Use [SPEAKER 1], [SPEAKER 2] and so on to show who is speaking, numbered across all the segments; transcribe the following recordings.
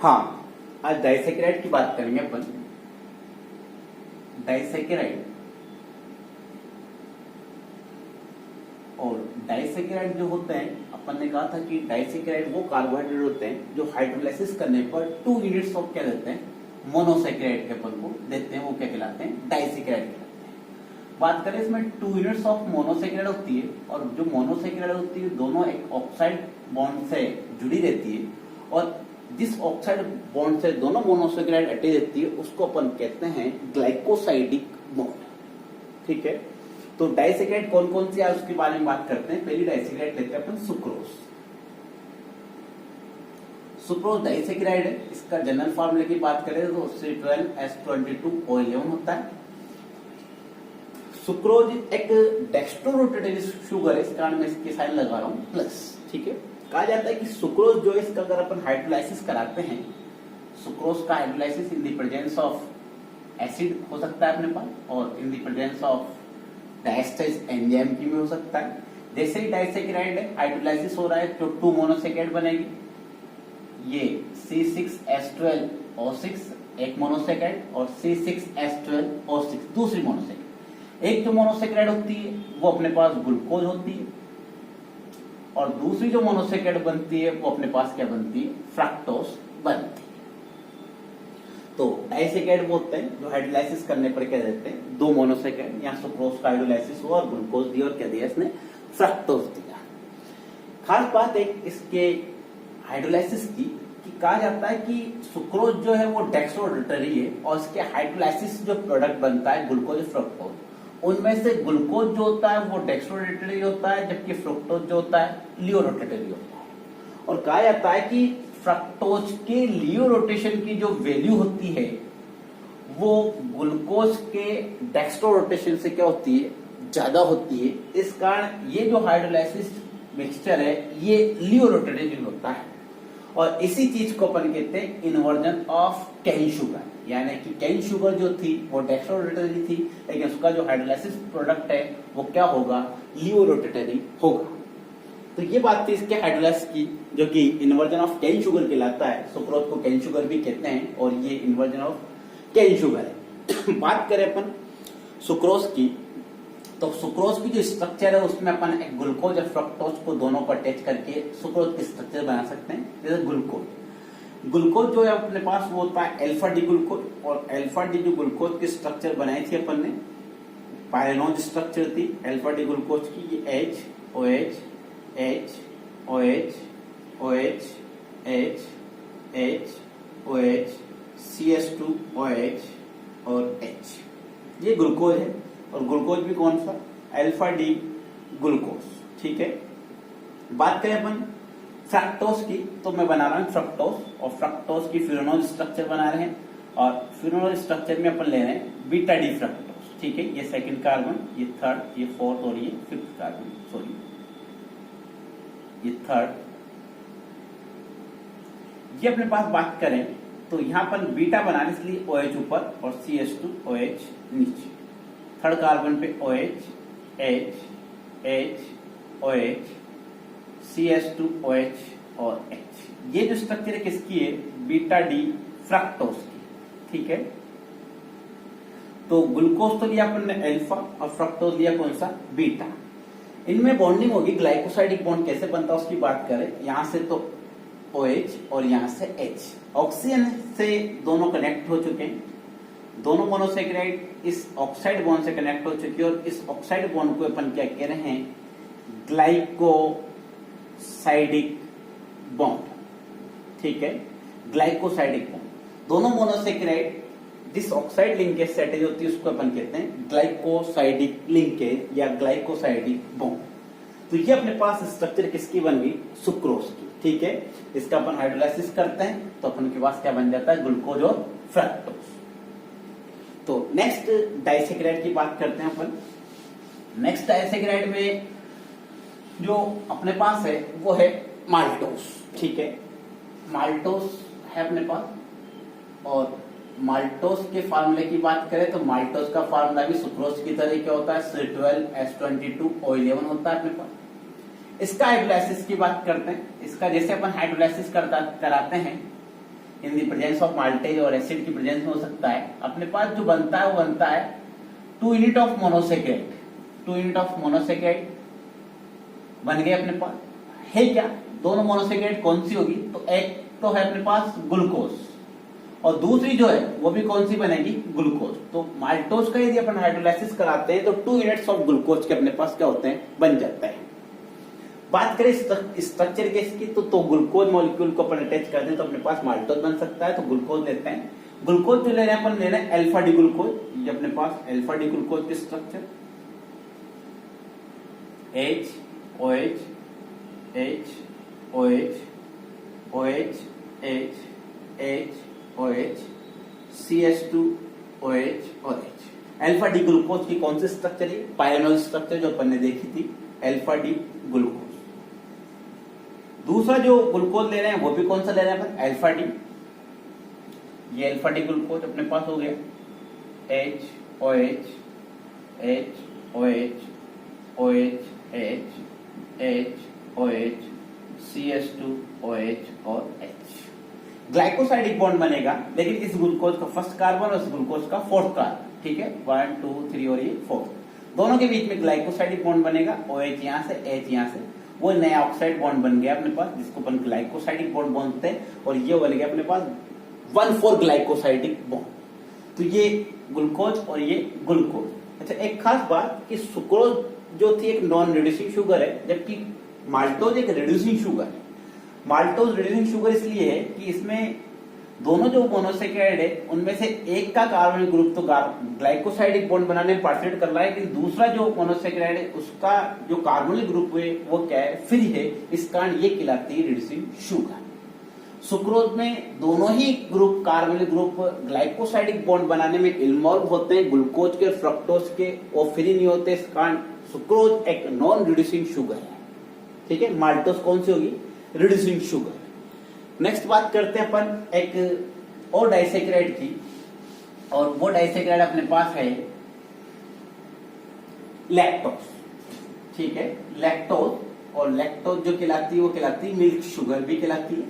[SPEAKER 1] हाँ, आज डाइसैकेराइड की बात करेंगे अपन। डाइसैकेराइड और डाइसैकेराइड जो होते हैं, अपन ने कहा था कि डाइसैकेराइड वो कार्बोहाइड्रेट होते हैं जो हाइड्रोलाइसिस करने पर 2 यूनिट्स ऑफ क्या देते हैं, मोनोसैकेराइड के अपन को देते हैं, वो क्या कहलाते हैं, डाइसैकेराइड कहलाते हैं। बात करें इसमें 2 यूनिट्स ऑफ मोनोसैकेराइड होती है, और जो मोनोसैकेराइड होती है दोनों एक ऑक्साइड बॉन्ड से जुड़ी रहती है, और जिस ऑक्साइड बॉन्ड से दोनों मोनोसैकेराइड अटैच रहती है उसको अपन कहते हैं ग्लाइकोसाइडिक बॉन्ड। ठीक है, तो डाइसैकेराइड कौन कौन सी है उसके बारे में बात करते हैं। पहली डाइसैकेराइड लेते हैं अपन सुक्रोज। सुक्रोज डाइसैकेराइड है, इसका जनरल फॉर्मूले की बात करें तो C12H22O11 होता है। सुक्रोज एक डेक्स्ट्रोरोटेटरी शुगर है, इस कारण मैं इसके साइन लगा रहा हूं प्लस। ठीक है, कहा जाता है कि सुक्रोज जो है इसका अगर अपन हाइड्रोलाइसिस कराते हैं, सुक्रोज का hydrolysis in the presence of acid हो सकता है अपने पास, और in the presence of diastase enzyme की भी हो सकता है। जैसे ही डाइसैकेराइड है हाइड्रोलाइसिस हो रहा है तो 2 मोनोसैकेराइड बनेगी, ये C6H12O6 एक मोनोसैकेराइड और C6H12O6 दूसरी मोनोसैकेराइड। एक जो मोनोसैकेराइड होती है वो अपने पास ग्लूकोज होती है, और दूसरी जो मोनोसैकेराइड बनती है वो अपने पास क्या बनती है, फ्रक्टोज बनती है। तो डाइसैकेराइड वो होते हैं जो हाइड्रोलाइसिस करने पर क्या देते हैं, 2 मोनोसैकेराइड, यहाँ सुक्रोज का हाइड्रोलाइसिस हुआ और ग्लूकोज दिया और क्या दिया इसने, फ्रक्टोज दिया। खास बात एक इसके हाइड्रोलाइसिस की कि कहा जाता है कि सुक्रोज जो है वो डेक्स्ट्रोरोटेटरी है, और इसके हाइड्रोलाइसिस जो प्रोडक्ट बनता है ग्लूकोज फ्रक्टोज, उनमें से ग्लूकोज जो होता है वो डेक्स्ट्रोरोटेटरी होता है, जबकि फ्रुक्टोज जो होता है लियोरोटेटरी होता है। और कहा जाता है कि फ्रक्टोज के लियो रोटेशन की जो वैल्यू होती है वो ग्लूकोज के डेक्स्ट्रो रोटेशन से क्या होती है, ज्यादा होती है। इस कारण ये जो हाइड्रोलाइसिस मिक्सचर है ये लियो रोटेटरी होता है, और इसी चीज को अपन कहते हैं इन्वर्जन ऑफ कैन शुगर, यानी कि कैन शुगर जो थी वो डेक्स्ट्रो रोटेटरी थी, लेकिन उसका जो हाइड्रोलाइसिस प्रोडक्ट है वो क्या होगा, लियो रोटेटरी होगा। तो ये बात थी इसके हाइड्रोलाइसिस की, जो कि इन्वर्जन ऑफ कैन शुगर कहलाता है। सुक्रोज को कैन शुगर भी कहते हैं, और ये इन्वर्जन ऑफ कैन शुगर है। बात करें अपन सुक्रोज की, तो सुक्रोज की जो स्ट्रक्चर है उसमें अपन एक ग्लूकोज और फ्रक्टोज को दोनों को अटैच करके सुक्रोज की स्ट्रक्चर बना सकते हैं। जैसे ग्लूकोज जो है अपने पास वो होता है अल्फा डी ग्लूकोज, और अल्फा डी जो ग्लूकोज की स्ट्रक्चर बनाई थी अपन ने, पायरेनोज स्ट्रक्चर थी अल्फा डी ग्लूकोज की, ये H OH H OH OH H H OH CS2OH और H, ये ग्लूकोज है। और ग्लूकोज भी कौन सा, अल्फा डी ग्लूकोज। ठीक है, बात करें अपन फ्रक्टोज की, तो मैं बना रहा हूं फ्रक्टोज, और फ्रक्टोज की फ्यूरानोज स्ट्रक्चर बना रहे हैं, और फ्यूरानोज स्ट्रक्चर में अपन ले रहे हैं बीटा डी फ्रक्टोज। ठीक है, ये सेकंड कार्बन, ये थर्ड, ये फोर्थ और ये फिफ्थ कार्बन, सॉरी ये थर्ड। ये अपने पास बात करें तो यहां पर बीटा बनाने के लिए OH ऊपर और CS2OH नीचे, थर्ड कार्बन पे OH H H OH CS2OH और H। ये जो स्ट्रक्चर किसकी है, बीटा डी फ्रक्टोज की। ठीक है, तो ग्लूकोज तो लिया अपन ने अल्फा, और फ्रक्टोज लिया कौन सा, बीटा। इनमें बॉन्डिंग होगी, ग्लाइकोसाइडिक बॉन्ड कैसे बनता है उसकी बात करें, यहां से तो OH और यहां से H, ऑक्सीजन से दोनों कनेक्ट हो चुके हैं, दोनों मोनोसैकेराइड इस ऑक्साइड बॉन्ड से कनेक्ट हो चुकी है, और इस ऑक्साइड बॉन्ड को अपन क्या कह रहे हैं, ग्लाइकोसाइडिक बॉन्ड। ठीक है, ग्लाइकोसाइडिक बॉन्ड, दोनों मोनोसैकेराइड जिस ऑक्साइड लिंकेज से अटैच होती है उसको अपन कहते हैं ग्लाइकोसाइडिक लिंकेज या ग्लाइकोसाइडिक बॉन्ड। तो ये अपने पास स्ट्रक्चर किसकी बन गई, सुक्रोज की। ठीक है, इसका अपन हाइड्रोलाइसिस करते हैं तो अपन के पास क्या बन जाता है, ग्लूकोज और फ्रक्टोज। तो नेक्स्ट डाइसैकेराइड की बात करते हैं अपन। नेक्स्ट डाइसैकेराइड में जो अपने पास है वो है माल्टोस। ठीक है, माल्टोस है अपने पास, और माल्टोस के फार्मूले की बात करें तो माल्टोस का फार्मूला भी सुक्रोज की तरह क्या होता है, C12H22O11 होता है अपने पास। इसका हाइड्रोलाइसिस की बात करते हैं। इसका जैसे अपन हाइड्रोलाइसिस कराते हैं, in the presence of maltase और एसिड की प्रेजेंस में हो सकता है। अपने पास जो बनता है वो बनता है 2 unit of monosaccharide. 2 unit of monosaccharide बन गए अपने पास। है क्या, दोनों मोनोसेकेराइड कौन सी होगी, तो एक तो है अपने पास ग्लूकोज और दूसरी जो है वो भी कौन सी बनेगी, ग्लूकोज। तो माल्टोज का यदि अपन हाइड्रोलाइसिस कराते हैं तो 2 यूनिट्स ऑफ ग्लूकोज के अपने पास क्या होते हैं, बन जाता है। बात करें स्ट्रक्चर के इसकी तो ग्लूकोज मॉलिक्यूल को अपन अटैच करते हैं तो अपने पास माल्टोज बन सकता है। तो ग्लूकोज लेते हैं, ग्लूकोज जो ले रहे हैं अपन ले रहे हैं अल्फा डी ग्लूकोज। ये अपने पास अल्फा डी ग्लूकोज की structure H OH H OH OH H H OH CH2 OH और H। अल्फा डी ग्लूकोज की कौन सी स्ट्रक्चर है, पायरोनल स्ट्रक्चर जो अपन ने देखी थी, अल्फा डी ग्लूकोज। दूसरा जो ग्लूकोज ले रहे हैं वो भी कौन सा ले रहे हैं अपन, अल्फा डी। ये अल्फा डी ग्लूकोज अपने पास हो गया H OH H OH OH H H OH CH2 OH और H। ग्लाइकोसाइडिक बॉन्ड बनेगा, लेकिन इस ग्लूकोज का फर्स्ट कार्बन और इस ग्लूकोज का फोर्थ कार्बन, ठीक है, 1 2 3 और ये 4, दोनों के बीच में ग्लाइकोसाइडिक बॉन्ड बनेगा। OH यहां से H यहां से, वो नया ऑक्साइड बॉन्ड बन गया अपने पास जिसको अपन ग्लाइकोसाइडिक बॉन्ड बोलते हैं। और ये बन गया अपने पास 1,4 ग्लाइकोसाइडिक बॉन्ड। तो ये ग्लूकोज और ये ग्लूकोज। अच्छा, एक खास बात कि सुक्रोज जो थी एक नॉन रिड्यूसिंग शुगर है, जबकि माल्टोज एक रिड्यूसिंग शुगर है। माल्टोज रिड्यूसिंग शुगर इसलिए है कि इसमें दोनों जो मोनोसेकेराइड है उनमें से एक का कार्बोनिल ग्रुप तो ग्लाइकोसाइडिक बॉन्ड बनाने में पार्टिसिपेट कर रहा है, लेकिन दूसरा जो मोनोसेकेराइड है उसका जो कार्बोनिल ग्रुप है वो क्या है, फ्री है। इस कारण ये कहलाती है रिड्यूसिंग शुगर। सुक्रोज में दोनों ही group carbonyl group glycosidic bond बनाने में इन्वॉल्व होते हैं, ग्लूकोज के फ्रक्टोज के वो फ्री नहीं होते। इस कारण सुक्रोज एक नॉन रिड्यूसिंग शुगर है, ठीक है। माल्टोज कौन सी होगी, रिड्यूसिंग शुगर। नेक्स्ट बात करते हैं अपन एक और डाइसेकेराइड की, और वो डाइसेकेराइड अपने पास है लैक्टोज, ठीक है। लैक्टोज और लैक्टोज जो कहलाती है वो कहलाती है मिल्क शुगर भी कहलाती है।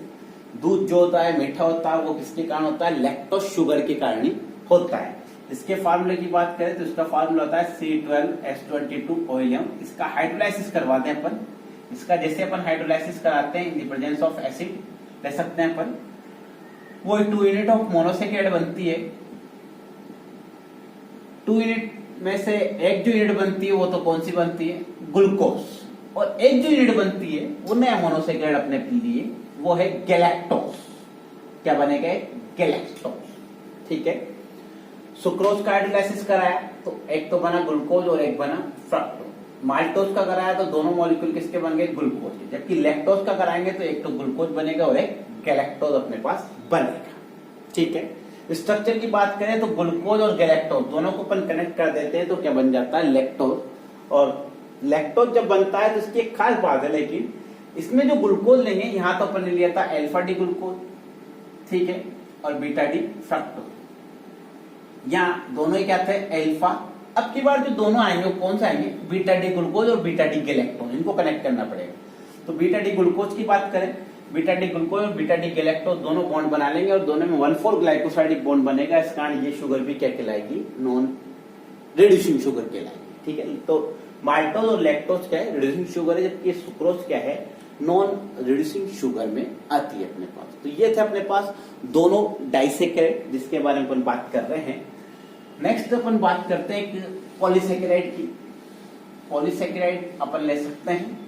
[SPEAKER 1] दूध जो होता है मीठा होता है वो किसके कारण होता है, लैक्टोज शुगर के कारण ही होता है। इसके फार्मूले की बात करें तो इसका फार्मूला होता है C12H22OH। इसका हाइड्रोलाइसिस करवाते हैं अपन। इसका जैसे अपन हाइड्रोलाइसिस कराते हैं in the presence of acid ले सकते हैं अपन, वो 2 यूनिट ऑफ मोनोसेकेराइड बनती है। 2 यूनिट में से एक जो यूनिट बनती है वो तो कौन सी बनती है, ग्लूकोज, और एक जो यूनिट बनती है वो नया मोनोसेकेराइड अपने लिए वो है गैलेक्टोज। क्या बनेगा, गैलेक्टोज, ठीक है। सुक्रोज का हाइड्रोलाइसिस कराया तो एक तो बना ग्लूकोज और एक बना फ्रक्टोज। माल्टोज का कराया तो दोनों मॉलिक्यूल किसके बन गए, ग्लूकोज के। जबकि लैक्टोज का कराएंगे तो एक तो ग्लूकोज बनेगा और एक गैलेक्टोज अपने पास बनेगा, ठीक है। स्ट्रक्चर की बात करें तो ग्लूकोज और गैलेक्टोज दोनों को अपन कनेक्ट कर देते हैं तो क्या बन जाता है, लैक्टोज। और लैक्टोज जब बनता है तो इसकी एक खास बात है, लेकिन इसमें जो ग्लूकोज लेंगे यहां तो अपन ने लिया था अल्फा डी ग्लूकोज, ठीक है, और बीटा डी फ्रक्टोज। यहाँ दोनों ही क्या थे, अल्फा। अब की बार जो दोनों आएंगे वो कौन से आएंगे, बीटा डी ग्लूकोज और बीटा डी गैलेक्टोज, इनको कनेक्ट करना पड़ेगा। तो बीटा डी ग्लूकोज की बात करें, बीटा डी ग्लूकोज और बीटा डी गैलेक्टोज दोनों बॉन्ड बना लेंगे और दोनों में 1,4 ग्लाइकोसाइडिक बॉन्ड बनेगा। इस कारण ये शुगर भी क्या कहलाएगी, नॉन रिड्यूसिंग शुगर कहलाएगी, ठीक है। तो माल्टोज और लैक्टोज क्या है, रिड्यूसिंग शुगर है, जबकि सुक्रोज क्या है, नॉन रिड्यूसिंग शुगर में आती है अपने पास। तो ये थे अपने पास दोनों डाइसेकेराइड जिसके बारे में अपन बात कर रहे हैं। नेक्स्ट अपन बात करते हैं पॉलीसेकेराइड की। पॉलीसेकेराइड अपन ले सकते हैं